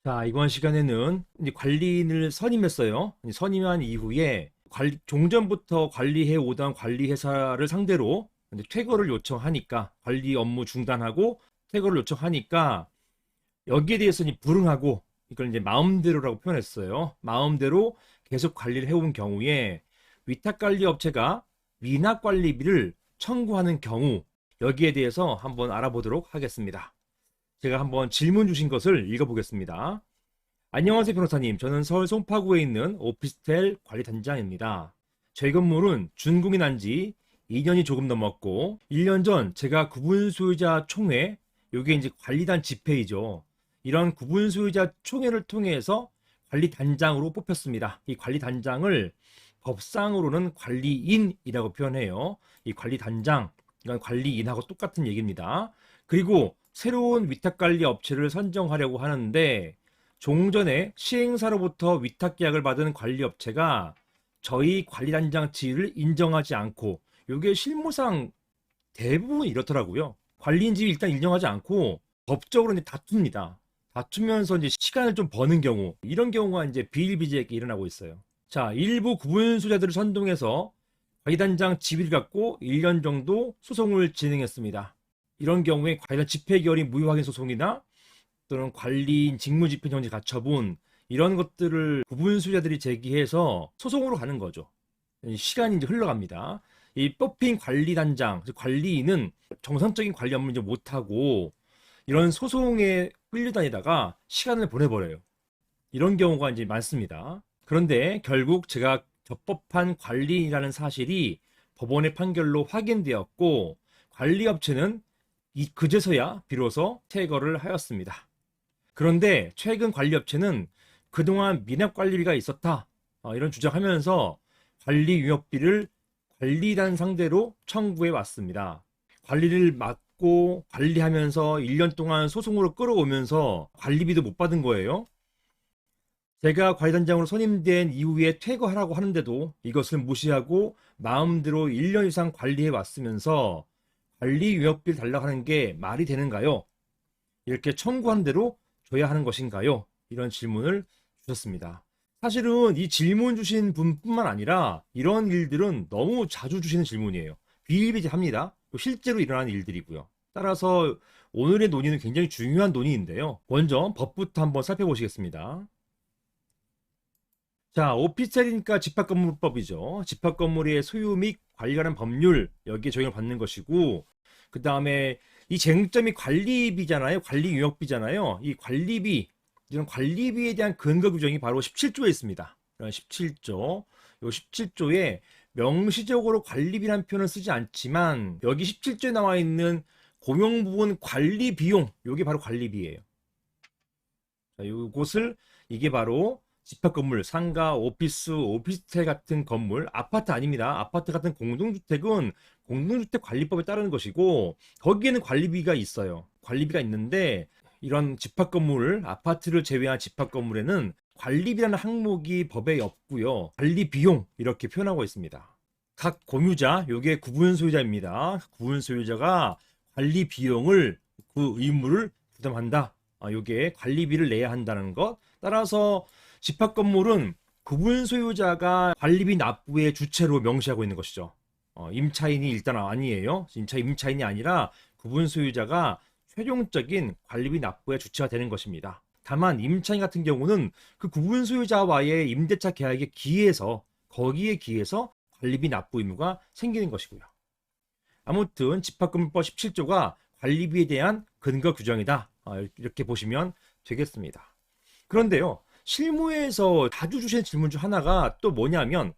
자, 이번 시간에는 이제 관리인을 선임했어요. 선임한 이후에 종전부터 관리해 오던 관리회사를 상대로 이제 퇴거를 요청하니까 관리 업무 중단하고 퇴거를 요청하니까 여기에 대해서 이제 불응하고 이걸 이제 마음대로라고 표현했어요. 마음대로 계속 관리를 해온 경우에 위탁관리 업체가 미납관리비를 청구하는 경우 여기에 대해서 한번 알아보도록 하겠습니다. 제가 한번 질문 주신 것을 읽어보겠습니다. 안녕하세요, 변호사님. 저는 서울 송파구에 있는 오피스텔 관리단장입니다. 저희 건물은 준공이 난 지 2년이 조금 넘었고, 1년 전 제가 구분소유자 총회, 요게 이제 관리단 집회이죠. 이런 구분소유자 총회를 통해서 관리단장으로 뽑혔습니다. 이 관리단장을 법상으로는 관리인이라고 표현해요. 이 관리단장, 이건 관리인하고 똑같은 얘기입니다. 그리고 새로운 위탁관리 업체를 선정하려고 하는데, 종전에 시행사로부터 위탁계약을 받은 관리업체가 저희 관리단장 지위를 인정하지 않고, 이게 실무상 대부분 이렇더라고요. 관리인 지위 일단 인정하지 않고 법적으로 이제 다툽니다. 다투면서 이제 시간을 좀 버는 경우, 이런 경우가 이제 비일비재하게 일어나고 있어요. 자, 일부 구분수자들을 선동해서 관리단장 지위를 갖고 1년 정도 소송을 진행했습니다. 이런 경우에 관련 집행기열이 무효확인 소송이나 또는 관리인 직무집행 정지 가처분, 이런 것들을 구분수자들이 제기해서 소송으로 가는 거죠. 시간이 이제 흘러갑니다. 이 뽑힌 관리단장, 즉 관리인은 정상적인 관리 업무를 이제 못하고 이런 소송에 끌려다니다가 시간을 보내버려요. 이런 경우가 이제 많습니다. 그런데 결국 제가 적법한 관리인이라는 사실이 법원의 판결로 확인되었고, 관리업체는 그제서야 비로소 퇴거를 하였습니다. 그런데 최근 관리업체는 그동안 미납관리비가 있었다, 이런 주장하면서 관리위협비를 관리단 상대로 청구해 왔습니다. 관리를 맡고 관리하면서 1년 동안 소송으로 끌어오면서 관리비도 못 받은 거예요. 제가 관리단장으로 선임된 이후에 퇴거하라고 하는데도 이것을 무시하고 마음대로 1년 이상 관리해 왔으면서 관리위협비를 달라고 하는 게 말이 되는가요? 이렇게 청구한 대로 줘야 하는 것인가요? 이런 질문을 주셨습니다. 사실은 이 질문 주신 분뿐만 아니라 이런 일들은 너무 자주 주시는 질문이에요. 비일비재합니다. 실제로 일어나는 일들이고요. 따라서 오늘의 논의는 굉장히 중요한 논의인데요. 먼저 법부터 한번 살펴보시겠습니다. 자, 오피스텔이니까 집합건물법이죠. 집합건물의 소유 및 관리하는 법률, 여기에 적용을 받는 것이고, 그 다음에 이 쟁점이 관리비잖아요. 관리유역비잖아요. 이 관리비, 이런 관리비에 대한 근거 규정이 바로 17조에 있습니다. 17조. 이 17조에 명시적으로 관리비라는 표현을 쓰지 않지만, 여기 17조에 나와 있는 공용부분 관리 비용, 이게 바로 관리비예요. 자, 요것을, 이게 바로 집합 건물, 상가, 오피스, 오피스텔 같은 건물, 아파트 아닙니다. 아파트 같은 공동주택은 공동주택 관리법에 따르는 것이고, 거기에는 관리비가 있어요. 관리비가 있는데, 이런 집합 건물, 아파트를 제외한 집합 건물에는 관리비라는 항목이 법에 없고요. 관리 비용, 이렇게 표현하고 있습니다. 각 공유자, 요게 구분 소유자입니다. 구분 소유자가 관리 비용을, 그 의무를 부담한다. 요게 관리비를 내야 한다는 것. 따라서 집합 건물은 구분 소유자가 관리비 납부의 주체로 명시하고 있는 것이죠. 임차인이 일단 아니에요. 임차인이 아니라 구분 소유자가 최종적인 관리비 납부의 주체가 되는 것입니다. 다만 임차인 같은 경우는 그 구분 소유자와의 임대차 계약에 기해서, 거기에 기해서 관리비 납부 의무가 생기는 것이고요. 아무튼 집합건물법 17조가 관리비에 대한 근거 규정이다, 이렇게 보시면 되겠습니다. 그런데요, 실무에서 자주 주시는 질문 중 하나가 또 뭐냐면,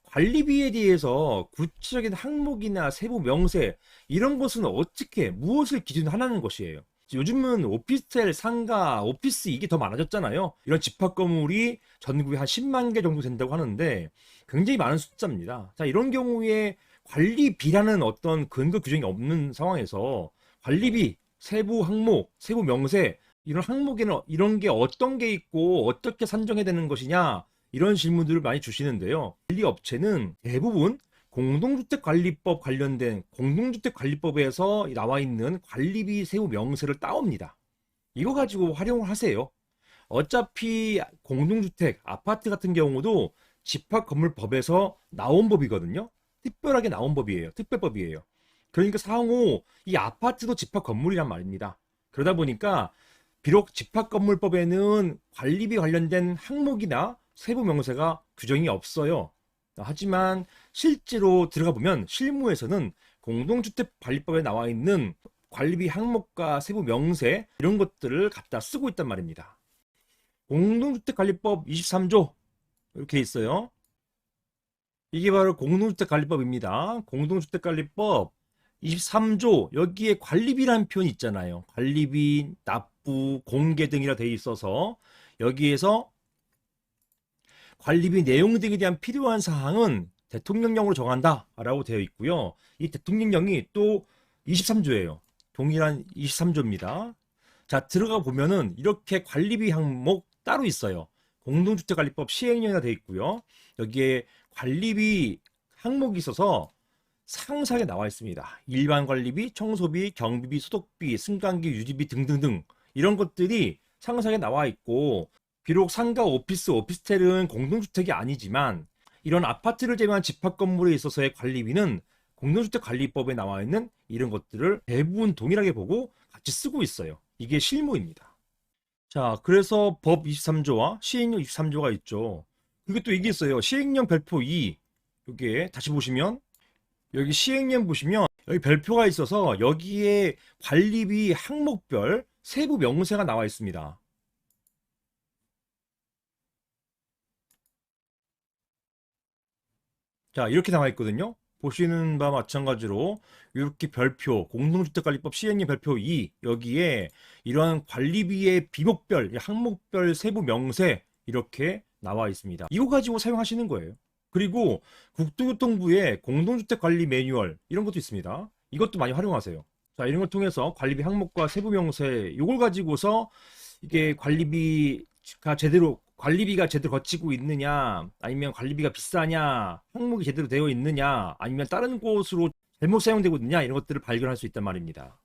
관리비에 대해서 구체적인 항목이나 세부 명세, 이런 것은 어떻게, 무엇을 기준으로 하라는 것이에요. 요즘은 오피스텔, 상가, 오피스, 이게 더 많아졌잖아요. 이런 집합 건물이 전국에 한 10만 개 정도 된다고 하는데 굉장히 많은 숫자입니다. 자, 이런 경우에 관리비라는 어떤 근거 규정이 없는 상황에서 관리비, 세부 항목, 세부 명세, 이런 항목에는 이런 게 어떤 게 있고 어떻게 산정해야 되는 것이냐, 이런 질문들을 많이 주시는데요. 관리업체는 대부분 공동주택관리법 관련된 공동주택관리법에서 나와 있는 관리비 세부 명세를 따옵니다. 이거 가지고 활용을 하세요. 어차피 공동주택, 아파트 같은 경우도 집합건물법에서 나온 법이거든요. 특별하게 나온 법이에요. 특별법이에요. 그러니까 상호 이 아파트도 집합건물이란 말입니다. 그러다 보니까 비록 집합건물법에는 관리비 관련된 항목이나 세부 명세가 규정이 없어요. 하지만 실제로 들어가 보면 실무에서는 공동주택관리법에 나와 있는 관리비 항목과 세부 명세 이런 것들을 갖다 쓰고 있단 말입니다. 공동주택관리법 23조 이렇게 있어요. 이게 바로 공동주택관리법입니다. 공동주택관리법 23조 여기에 관리비라는 표현이 있잖아요. 관리비, 납부, 공개 등이라 되어 있어서 여기에서 관리비 내용 등에 대한 필요한 사항은 대통령령으로 정한다 라고 되어 있고요. 이 대통령령이 또 23조예요. 동일한 23조입니다. 자, 들어가 보면은 이렇게 관리비 항목 따로 있어요. 공동주택관리법 시행령이라 되어 있고요. 여기에 관리비 항목이 있어서 상세하게 나와 있습니다. 일반 관리비, 청소비, 경비비, 소독비, 승강기, 유지비 등등등 이런 것들이 상세하게 나와 있고, 비록 상가, 오피스, 오피스텔은 공동주택이 아니지만 이런 아파트를 제외한 집합건물에 있어서의 관리비는 공동주택관리법에 나와 있는 이런 것들을 대부분 동일하게 보고 같이 쓰고 있어요. 이게 실무입니다. 자, 그래서 법 23조와 시행령 23조가 있죠. 그리고 또 이게 있어요. 시행령 별표 2. 여기에 다시 보시면 여기 시행령 보시면 여기 별표가 있어서 여기에 관리비 항목별 세부 명세가 나와 있습니다. 자, 이렇게 나와 있거든요. 보시는 바와 마찬가지로 이렇게 별표, 공동주택관리법 시행령 별표 2 여기에 이러한 관리비의 비목별, 항목별 세부 명세 이렇게 나와 있습니다. 이거 가지고 사용하시는 거예요. 그리고 국토교통부의 공동주택관리 매뉴얼 이런 것도 있습니다. 이것도 많이 활용하세요. 자, 이런 걸 통해서 관리비 항목과 세부 명세 이걸 가지고서 이게 관리비가 제대로 거치고 있느냐, 아니면 관리비가 비싸냐, 항목이 제대로 되어 있느냐, 아니면 다른 곳으로 잘못 사용되고 있느냐 이런 것들을 발견할 수 있단 말입니다.